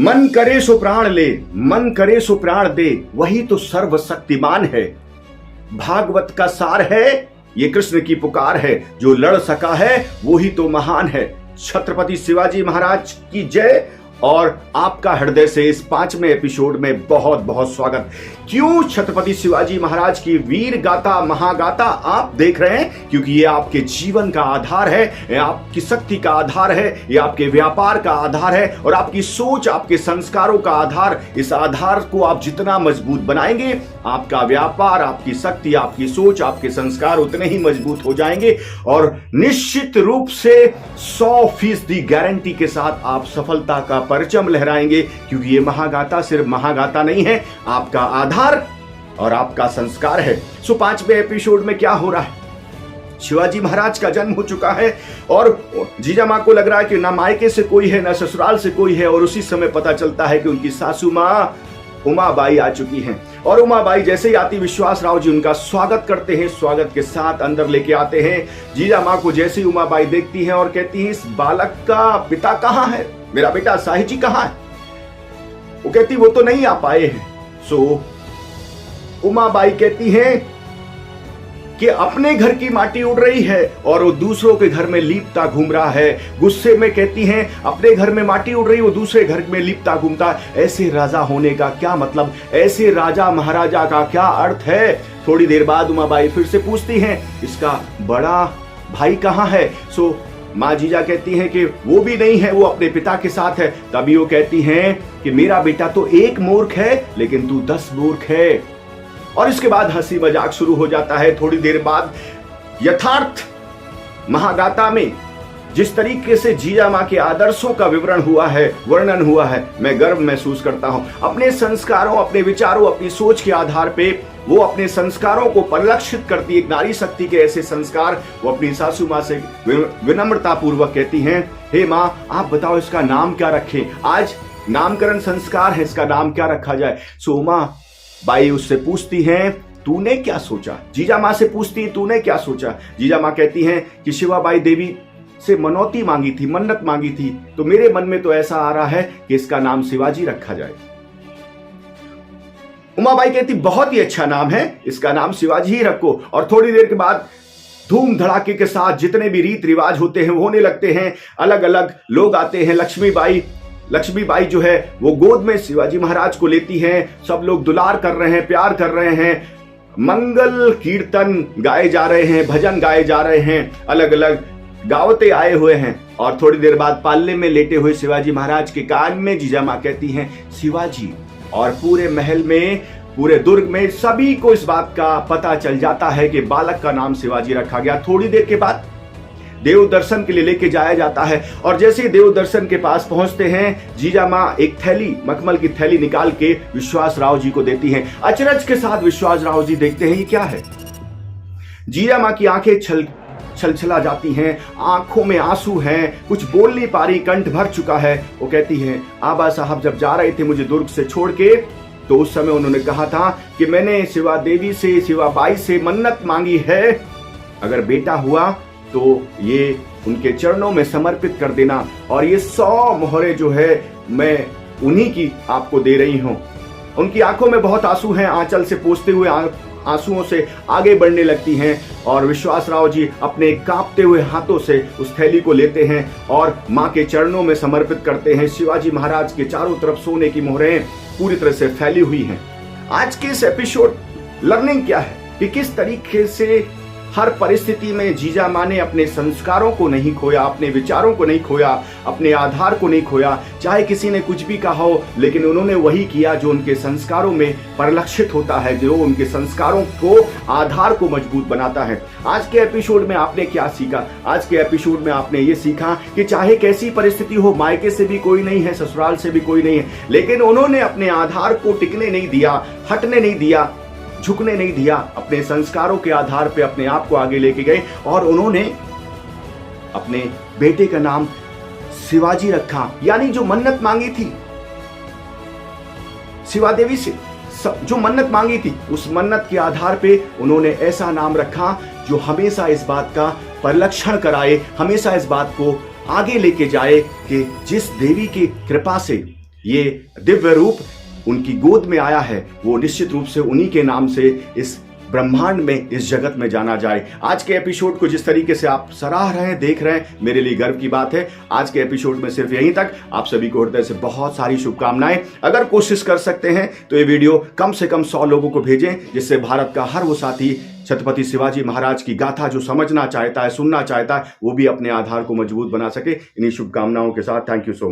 मन करे सो प्राण ले, मन करे सो प्राण दे, वही तो सर्वशक्तिमान है। भागवत का सार है, ये कृष्ण की पुकार है। जो लड़ सका है वो ही तो महान है। छत्रपति शिवाजी महाराज की जय। और आपका हृदय से इस 5वें एपिसोड में बहुत बहुत स्वागत। क्यों छत्रपति शिवाजी महाराज की वीर गाथा महागाथा आप देख रहे हैं? क्योंकि ये आपके जीवन का आधार है, ये आपकी शक्ति का आधार है, ये आपके व्यापार का आधार है और आपकी सोच, आपके संस्कारों का आधार। इस आधार को आप जितना मजबूत बनाएंगे, आपका व्यापार, आपकी शक्ति, आपकी सोच, आपके संस्कार उतने ही मजबूत हो जाएंगे और निश्चित रूप से 100% गारंटी के साथ आप सफलता का परचम लहराएंगे। क्योंकि ये महागाथा सिर्फ महागाथा नहीं है, आपका आधार और आपका संस्कार है। 5वें एपिसोड में क्या हो रहा है? शिवाजी महाराज का जन्म हो चुका है और जीजा माँ को लग रहा है कि ना मायके से कोई है ना ससुराल से कोई है। और उसी समय पता चलता है कि उनकी सासू माँ उमाबाई आ चुकी हैं। और उमाबाई जैसे ही आती, विश्वास राव जी उनका स्वागत करते हैं, स्वागत के साथ अंदर लेके आते हैं। जीजा माँ को जैसे ही उमाबाई देखती हैं और कहती हैं, इस बालक का पिता कहाँ है? मेरा बेटा साहिब जी कहाँ है? वो कहती वो तो नहीं आ पाए हैं। उमाबाई कहती हैं कि अपने घर की माटी उड़ रही है और वो दूसरों के घर में लीपता घूम रहा है। गुस्से में कहती हैं, अपने घर में माटी उड़ रही, वो दूसरे घर में लीपता घूमता। ऐसे राजा होने का क्या मतलब? ऐसे राजा महाराजा का क्या अर्थ है? थोड़ी देर बाद उमाबाई फिर से पूछती हैं, इसका बड़ा भाई कहाँ है? माँ जीजा कहती हैं कि वो भी नहीं है, वो अपने पिता के साथ है। तभी वो कहती हैं कि मेरा बेटा तो एक मूर्ख है लेकिन तू 10 मूर्ख है। और इसके बाद हंसी मजाक शुरू हो जाता है। थोड़ी देर बाद यथार्थ महागाथा में जिस तरीके से जीजा माँ के आदर्शों का वर्णन हुआ है, मैं गर्व महसूस करता हूं। अपने संस्कारों, अपने विचारों, अपनी सोच के आधार पे वो अपने संस्कारों को परिलक्षित करती है। एक नारी शक्ति के ऐसे संस्कार वो अपनी सासू माँ से विनम्रता पूर्वक कहती हैं, हे माँ आप बताओ इसका नाम क्या रखें? आज नामकरण संस्कार है, इसका नाम क्या रखा जाए? उमाबाई उससे पूछती हैं, तूने क्या सोचा? जीजा माँ से पूछती है, तूने क्या सोचा? जीजा माँ कहती हैं कि शिवाबाई देवी से मनौती मांगी थी, मन्नत मांगी थी, तो मेरे मन में तो ऐसा आ रहा है कि इसका नाम शिवाजी रखा जाए। उमाबाई कहती बहुत ही अच्छा नाम है, इसका नाम शिवाजी ही रखो। और थोड़ी देर के बाद धूम धड़ाके के साथ जितने भी रीत रिवाज होते हैं वो होने लगते हैं। अलग अलग लोग आते हैं। लक्ष्मीबाई जो है वो गोद में शिवाजी महाराज को लेती हैं। सब लोग दुलार कर रहे हैं, प्यार कर रहे हैं, मंगल कीर्तन गाए जा रहे हैं, भजन गाए जा रहे हैं, अलग अलग गावते आए हुए हैं। और थोड़ी देर बाद पाल्ले में लेटे हुए शिवाजी महाराज के कान में जीजा माँ कहती हैं, शिवाजी। और पूरे महल में, पूरे दुर्ग में सभी को इस बात का पता चल जाता है कि बालक का नाम शिवाजी रखा गया। थोड़ी देर के बाद देव दर्शन के लिए लेके जाया जाता है और जैसे ही देव दर्शन के पास पहुंचते हैं, जीजा माँ एक थैली, मखमल की थैली निकाल के विश्वास राव जी को देती हैं। अचरज के साथ विश्वास राव जी देखते हैं ये क्या है। जीजा माँ की आंखें छलछला जाती हैं, आंखों में आंसू हैं, कुछ बोल नहीं पा रही, कंठ भर चुका है। वो कहती हैं, आबा साहब जब जा रहे थे मुझे दुर्ग से छोड़ के, तो उस समय उन्होंने कहा था कि मैंने शिवा देवी से, शिवाबाई से मन्नत मांगी है, अगर बेटा हुआ तो ये उनके चरणों में समर्पित कर देना। और ये 100 मोहरे जो है मैं उन्हीं की आपको दे रही हूं। उनकी आंखों में बहुत आंसू हैं, आंचल से पोंछते हुए आंसुओं से आगे बढ़ने लगती हैं। और विश्वास राव जी अपने कांपते हुए हाथों से उस थैली को लेते हैं और मां के चरणों में समर्पित करते हैं। शिवाजी महाराज के चारों तरफ सोने की मोहरें पूरी तरह से फैली हुई हैं। आज के इस एपिसोड लर्निंग क्या है कि किस तरीके से हर परिस्थिति में जीजा माँ ने अपने संस्कारों को नहीं खोया, अपने विचारों को नहीं खोया, अपने आधार को नहीं खोया। चाहे किसी ने कुछ भी कहा हो, लेकिन उन्होंने वही किया जो उनके संस्कारों में परिलक्षित होता है, जो उनके संस्कारों को, आधार को मजबूत बनाता है। आज के एपिसोड में आपने क्या सीखा? आज के एपिसोड में आपने ये सीखा कि चाहे कैसी परिस्थिति हो, मायके से भी कोई नहीं है, ससुराल से भी कोई नहीं है, लेकिन उन्होंने अपने आधार को टिकने नहीं दिया, हटने नहीं दिया, झुकने नहीं दिया। अपने संस्कारों के आधार पे अपने आप को आगे लेके गए और उन्होंने अपने बेटे का नाम शिवाजी रखा। यानी जो मन्नत मांगी थी शिवा देवी से, जो मन्नत मांगी थी, उस मन्नत के आधार पे उन्होंने ऐसा नाम रखा जो हमेशा इस बात का परिलक्षण कराए, हमेशा इस बात को आगे लेके जाए कि जिस देवी की कृपा से, ये दिव्य रूप उनकी गोद में आया है, वो निश्चित रूप से उन्हीं के नाम से इस ब्रह्मांड में, इस जगत में जाना जाए। आज के एपिसोड को जिस तरीके से आप सराह रहे हैं, देख रहे हैं, मेरे लिए गर्व की बात है। आज के एपिसोड में सिर्फ यहीं तक। आप सभी को हृदय से बहुत सारी शुभकामनाएं। अगर कोशिश कर सकते हैं तो ये वीडियो कम से कम 100 लोगों को भेजें, जिससे भारत का हर वो साथी छत्रपति शिवाजी महाराज की गाथा जो समझना चाहता है, सुनना चाहता है, वो भी अपने आधार को मजबूत बना सके। इन्हीं शुभकामनाओं के साथ थैंक यू सो मच।